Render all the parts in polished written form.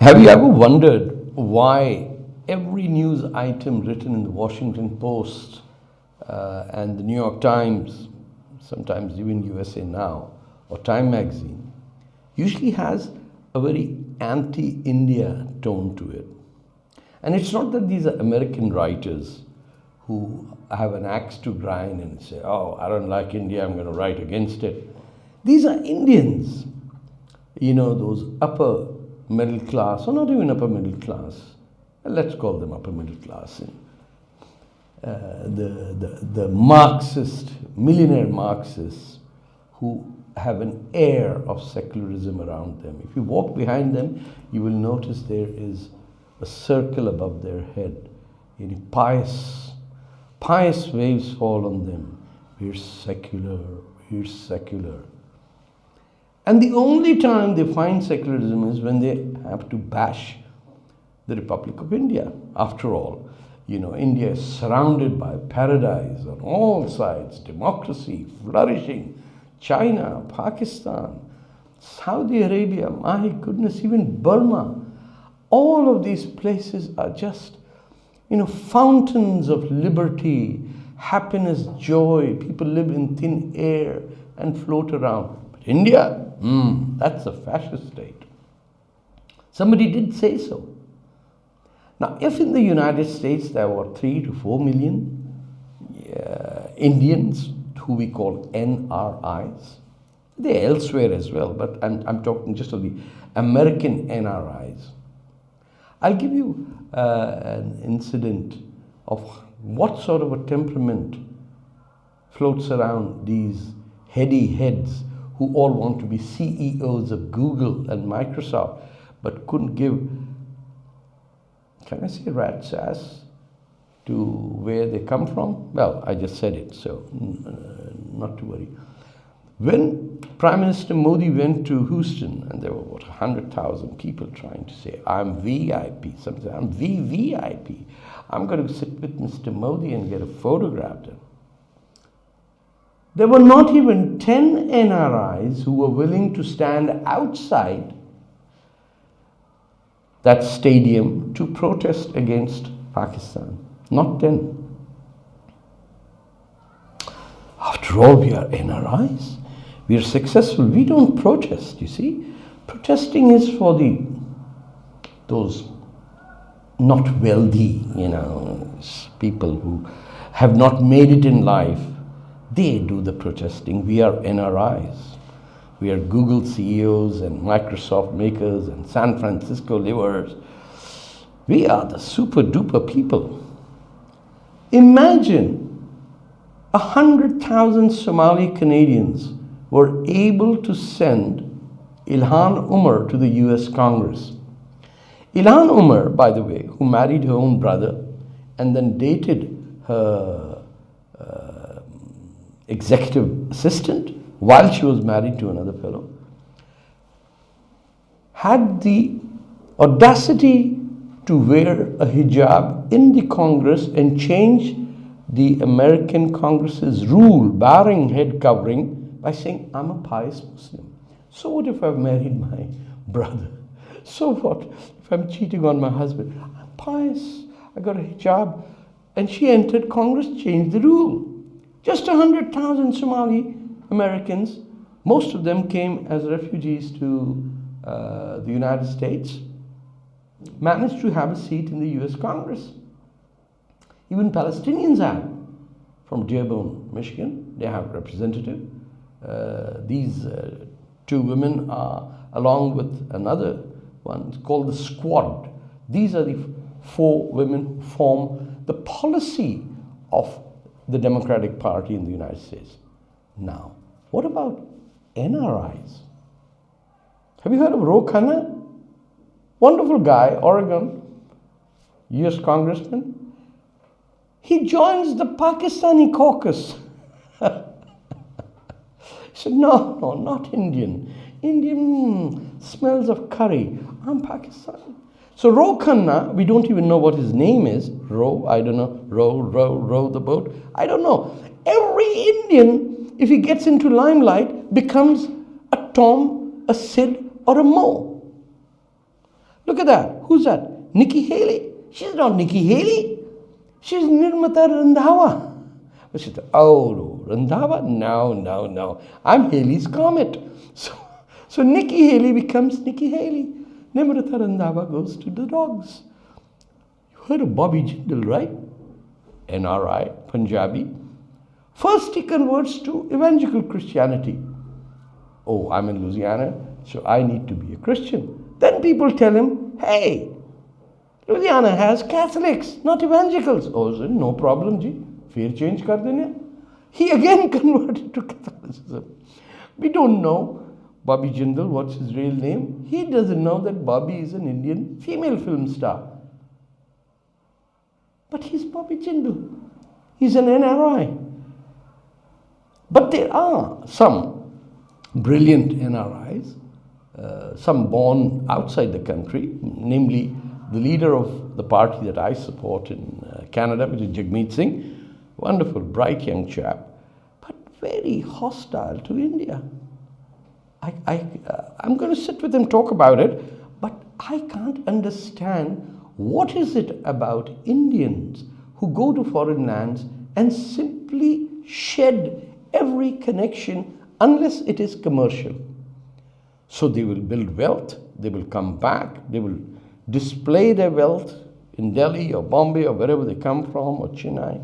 Have you ever wondered why every news item written in the Washington Post and the New York Times, sometimes even USA Now or Time Magazine, usually has a very anti-India tone to it? And it's not that these are American writers who have an axe to grind and say, oh, I don't like India, I'm going to write against it. These are Indians, you know, those upper middle class, or not even upper middle class, let's call them upper middle class, the Marxist, millionaire Marxists who have an air of secularism around them. If you walk behind them, you will notice there is a circle above their head. Pious waves fall on them. We're secular, we're secular. And the only time they find secularism is when they have to bash the Republic of India. After all, you know, India is surrounded by paradise on all sides, democracy, flourishing, China, Pakistan, Saudi Arabia, my goodness, even Burma. All of these places are just, you know, fountains of liberty, happiness, joy. People live in thin air and float around. But India, that's a fascist state. Somebody did say so. Now, if in the United States there were 3 to 4 million Indians who we call NRIs, they're elsewhere as well, but I'm talking just of the American NRIs. I'll give you an incident of what sort of a temperament floats around these heady heads who all want to be CEOs of Google and Microsoft, but couldn't give, can I say rat's ass, to where they come from? Well, I just said it, so not to worry. When Prime Minister Modi went to Houston, and there were 100,000 people trying to say, I'm VIP, some say, I'm VVIP. I'm going to sit with Mr. Modi and get a photograph done. There were not even 10 NRIs who were willing to stand outside that stadium to protest against Pakistan. Not 10. After all, we are NRIs. We are successful. We don't protest, you see. Protesting is for those not wealthy, you know, people who have not made it in life. They do the protesting. We are NRIs. We are Google CEOs and Microsoft makers and San Francisco livers. We are the super duper people. Imagine 100,000 Somali Canadians were able to send Ilhan Omar to the US Congress. Ilhan Omar, by the way, who married her own brother and then dated her executive assistant while she was married to another fellow, had the audacity to wear a hijab in the Congress and change the American Congress's rule barring head covering by saying, I'm a pious Muslim. So what if I've married my brother? So what if I'm cheating on my husband? I'm pious. I got a hijab. And she entered Congress, changed the rule. Just 100,000 Somali Americans, most of them came as refugees to the United States, managed to have a seat in the US Congress. Even Palestinians have. From Dearborn, Michigan, they have a representative. These two women are, along with another one called the Squad. These are the 4 women who form the policy of the Democratic Party in the United States. Now, what about NRIs? Have you heard of Ro Khanna? Wonderful guy, Oregon, US Congressman. He joins the Pakistani caucus. He said, no, not Indian. Indian smells of curry. I'm Pakistani. So Ro Khanna, we don't even know what his name is. Ro, I don't know. Row the boat. I don't know. Every Indian, if he gets into limelight, becomes a Tom, a Sid, or a Mo. Look at that. Who's that? Nicky Haley. She's not Nicky Haley. She's Nirmata Randhawa. But she said, oh, Randhawa? No. I'm Haley's comet. So Nicky Haley becomes Nicky Haley. Nirmata Randhawa goes to the dogs. You heard of Bobby Jindal, right? NRI, Punjabi. First he converts to evangelical Christianity. Oh, I'm in Louisiana, so I need to be a Christian. Then people tell him, hey, Louisiana has Catholics, not evangelicals. Oh, so no problem, ji. Fear change kar dene. He again converted to Catholicism. We don't know Bobby Jindal, what's his real name? He doesn't know that Bobby is an Indian female film star. But he's Bobby Jindal. He's an NRI. But there are some brilliant NRIs, some born outside the country, namely the leader of the party that I support in Canada, which is Jagmeet Singh, wonderful, bright young chap, but very hostile to India. I'm going to sit with him, talk about it, but I can't understand what is it about Indians who go to foreign lands and simply shed every connection unless it is commercial. So they will build wealth, they will come back, they will display their wealth in Delhi or Bombay or wherever they come from, or Chennai.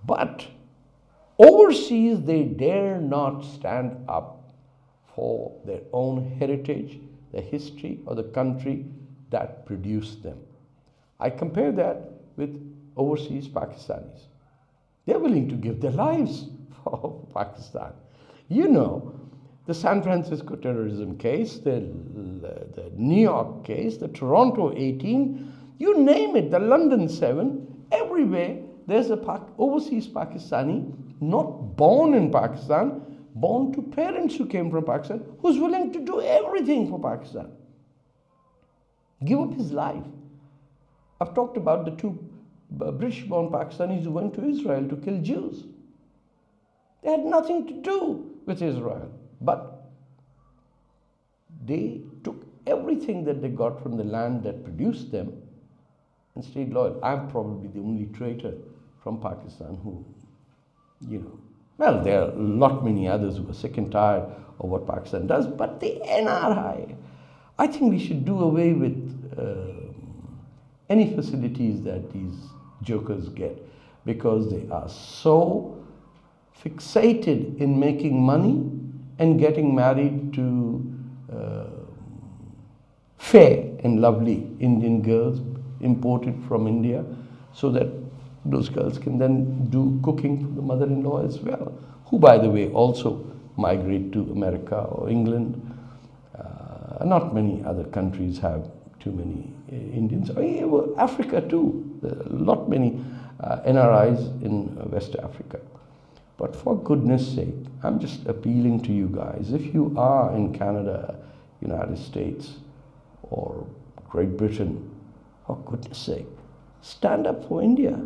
But overseas they dare not stand up for their own heritage, their history, or the country that produced them. I compare that with overseas Pakistanis. They're willing to give their lives for Pakistan. You know, the San Francisco terrorism case, the New York case, the Toronto 18, you name it, the London 7, everywhere there's a overseas Pakistani, not born in Pakistan, born to parents who came from Pakistan, who's willing to do everything for Pakistan. Give up his life. I've talked about the two British-born Pakistanis who went to Israel to kill Jews. They had nothing to do with Israel, but they took everything that they got from the land that produced them and stayed loyal. I'm probably the only traitor from Pakistan who, well, there are a lot many others who are sick and tired of what Pakistan does, but the NRI, I think we should do away with any facilities that these jokers get, because they are so fixated in making money and getting married to fair and lovely Indian girls imported from India, so that those girls can then do cooking for the mother-in-law as well, who, by the way, also migrate to America or England. Not many other countries have too many Indians. Africa too. There are a lot many NRIs in West Africa. But for goodness sake, I'm just appealing to you guys. If you are in Canada, United States, or Great Britain, for goodness sake, stand up for India.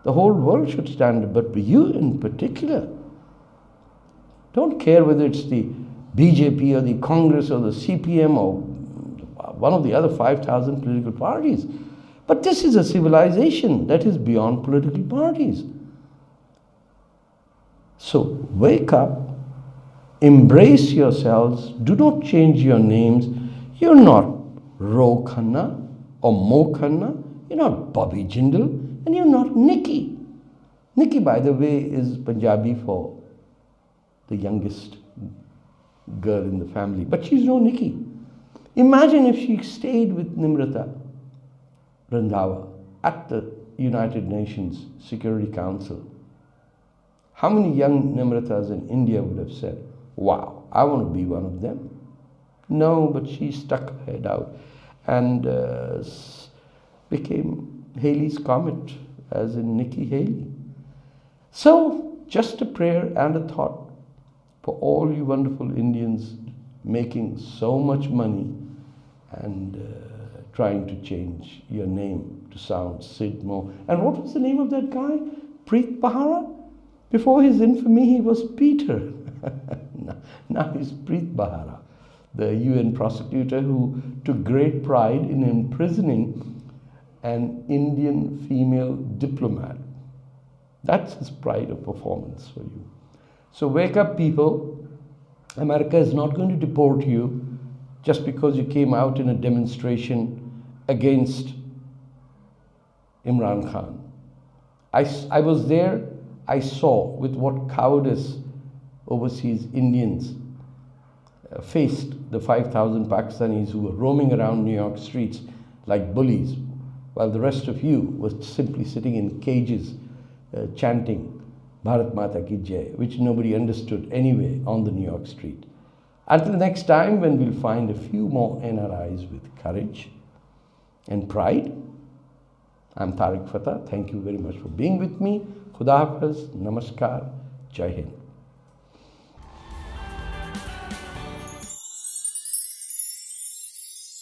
The whole world should stand up, but you in particular. Don't care whether it's the BJP or the Congress or the CPM or one of the other 5,000 political parties. But this is a civilization that is beyond political parties. So wake up, embrace yourselves, do not change your names. You're not Ro Khanna or Mo Khanna, you're not Bobby Jindal, and you're not Nicky. Nicky, by the way, is Punjabi for the youngest girl in the family, but she's no Nicky. Imagine if she stayed with Nimrata Randhawa at the United Nations Security Council. How many young Nimratas in India would have said, wow, I want to be one of them? No, but she stuck her head out and became Haley's comet, as in Nicky Haley. So, just a prayer and a thought for all you wonderful Indians making so much money and trying to change your name to sound Sid Mo. And what was the name of that guy? Preet Bharara? Before his infamy, he was Peter. Now he's Preet Bharara. the UN prosecutor who took great pride in imprisoning an Indian female diplomat. That's his pride of performance for you. So wake up, people. America is not going to deport you just because you came out in a demonstration against Imran Khan. I was there, I saw with what cowardice overseas Indians faced the 5,000 Pakistanis who were roaming around New York streets like bullies, while the rest of you was simply sitting in cages chanting Bharat Mata Ki Jai, which nobody understood anyway on the New York street. Until next time, when we'll find a few more NRIs with courage and pride, I'm Tarek Fatah. Thank you very much for being with me. Khuda Hafiz, Namaskar, Jai Hind.